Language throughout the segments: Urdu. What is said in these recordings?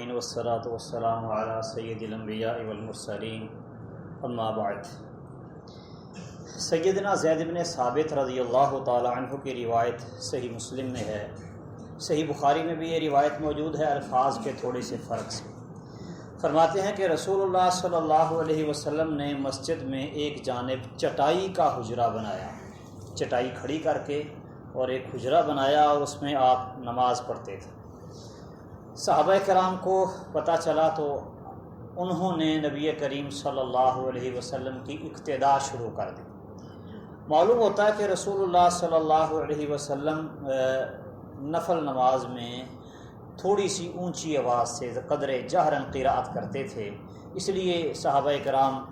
والصلاة والسلام على سید الانبیاء والمرسلین اما بعد۔ سیدنا زید بن ثابت رضی اللہ تعالی عنہ کی روایت صحیح مسلم میں ہے، صحیح بخاری میں بھی یہ روایت موجود ہے، الفاظ کے تھوڑے سے فرق سے۔ فرماتے ہیں کہ رسول اللہ صلی اللہ علیہ وسلم نے مسجد میں ایک جانب چٹائی کا حجرہ بنایا، چٹائی کھڑی کر کے اور ایک حجرہ بنایا اور اس میں آپ نماز پڑھتے تھے۔ صحابہ کرام کو پتہ چلا تو انہوں نے نبی کریم صلی اللہ علیہ وسلم کی اقتداء شروع کر دی۔ معلوم ہوتا ہے کہ رسول اللہ صلی اللہ علیہ وسلم نفل نماز میں تھوڑی سی اونچی آواز سے قدر جہراً قراءت کرتے تھے، اس لیے صحابہ کرام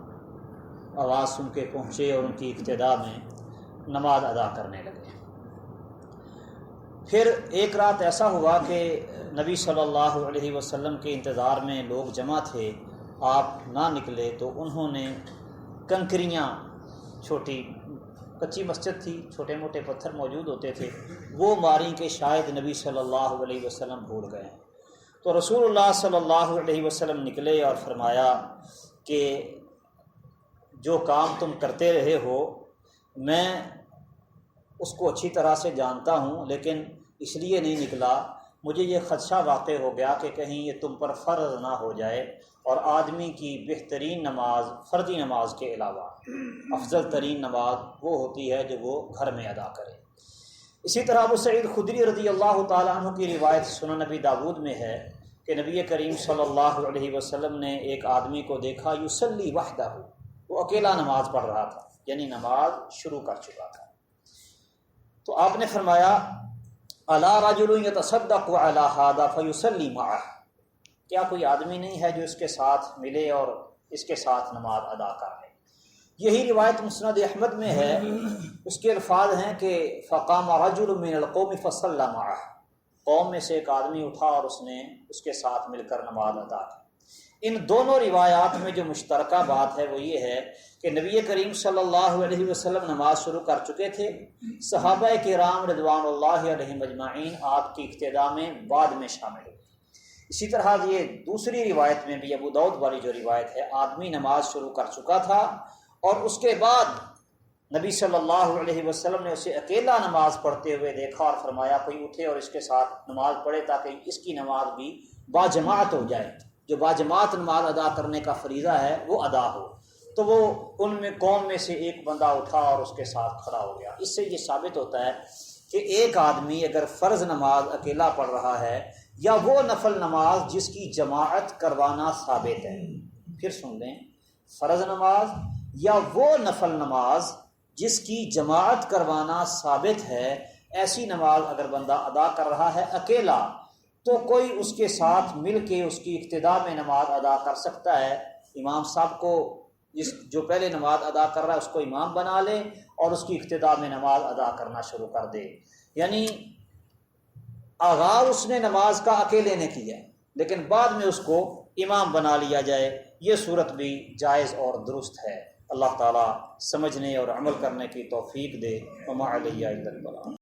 آواز سن کے پہنچے اور ان کی اقتداء میں نماز ادا کرنے لگے۔ پھر ایک رات ایسا ہوا کہ نبی صلی اللہ علیہ وسلم کے انتظار میں لوگ جمع تھے، آپ نہ نکلے تو انہوں نے کنکریاں، چھوٹی کچی مسجد تھی، چھوٹے موٹے پتھر موجود ہوتے تھے، وہ ماری کہ شاید نبی صلی اللہ علیہ وسلم بھول گئے۔ تو رسول اللہ صلی اللہ علیہ وسلم نکلے اور فرمایا کہ جو کام تم کرتے رہے ہو میں اس کو اچھی طرح سے جانتا ہوں، لیکن اس لیے نہیں نکلا، مجھے یہ خدشہ واقع ہو گیا کہ کہیں یہ تم پر فرض نہ ہو جائے، اور آدمی کی بہترین نماز فردی نماز کے علاوہ افضل ترین نماز وہ ہوتی ہے جو وہ گھر میں ادا کرے۔ اسی طرح ابو سعید خدری رضی اللہ تعالیٰ عنہ کی روایت سنن نبی داود میں ہے کہ نبی کریم صلی اللہ علیہ وسلم نے ایک آدمی کو دیکھا یصلی وحدہ، وہ اکیلا نماز پڑھ رہا تھا، یعنی نماز شروع کر چکا تھا۔ تو آپ نے فرمایا الا رجل یتصدق علی ھذا فیصلی معہ، کیا کوئی آدمی نہیں ہے جو اس کے ساتھ ملے اور اس کے ساتھ نماز ادا کر لے۔ یہی روایت مسند احمد میں ہے، اس کے الفاظ ہیں کہ فقام رجل من القوم فصلی معہ، قوم میں سے ایک آدمی اٹھا اور اس نے اس کے ساتھ مل کر نماز ادا کی۔ ان دونوں روایات میں جو مشترکہ بات ہے وہ یہ ہے کہ نبی کریم صلی اللہ علیہ وسلم نماز شروع کر چکے تھے، صحابہ کرام رضوان اللہ علیہم اجمعین آپ کی اقتداء میں بعد میں شامل ہوئے۔ اسی طرح یہ دوسری روایت میں بھی ابو داؤد والی جو روایت ہے، آدمی نماز شروع کر چکا تھا اور اس کے بعد نبی صلی اللہ علیہ وسلم نے اسے اکیلا نماز پڑھتے ہوئے دیکھا اور فرمایا کوئی اٹھے اور اس کے ساتھ نماز پڑھے تاکہ اس کی نماز بھی باجماعت ہو جائے، جو باجماعت نماز ادا کرنے کا فریضہ ہے وہ ادا ہو۔ تو وہ ان میں قوم میں سے ایک بندہ اٹھا اور اس کے ساتھ کھڑا ہو گیا۔ اس سے یہ ثابت ہوتا ہے کہ ایک آدمی اگر فرض نماز اکیلا پڑھ رہا ہے یا وہ نفل نماز جس کی جماعت کروانا ثابت ہے، پھر سن لیں، فرض نماز یا وہ نفل نماز جس کی جماعت کروانا ثابت ہے، ایسی نماز اگر بندہ ادا کر رہا ہے اکیلا تو کوئی اس کے ساتھ مل کے اس کی اقتداء میں نماز ادا کر سکتا ہے۔ امام صاحب کو جو پہلے نماز ادا کر رہا ہے اس کو امام بنا لے اور اس کی اقتداء میں نماز ادا کرنا شروع کر دے، یعنی آغاز اس نے نماز کا اکیلے نے کیا لیکن بعد میں اس کو امام بنا لیا جائے، یہ صورت بھی جائز اور درست ہے۔ اللہ تعالیٰ سمجھنے اور عمل کرنے کی توفیق دے۔ وما علیہ الا البلاغ۔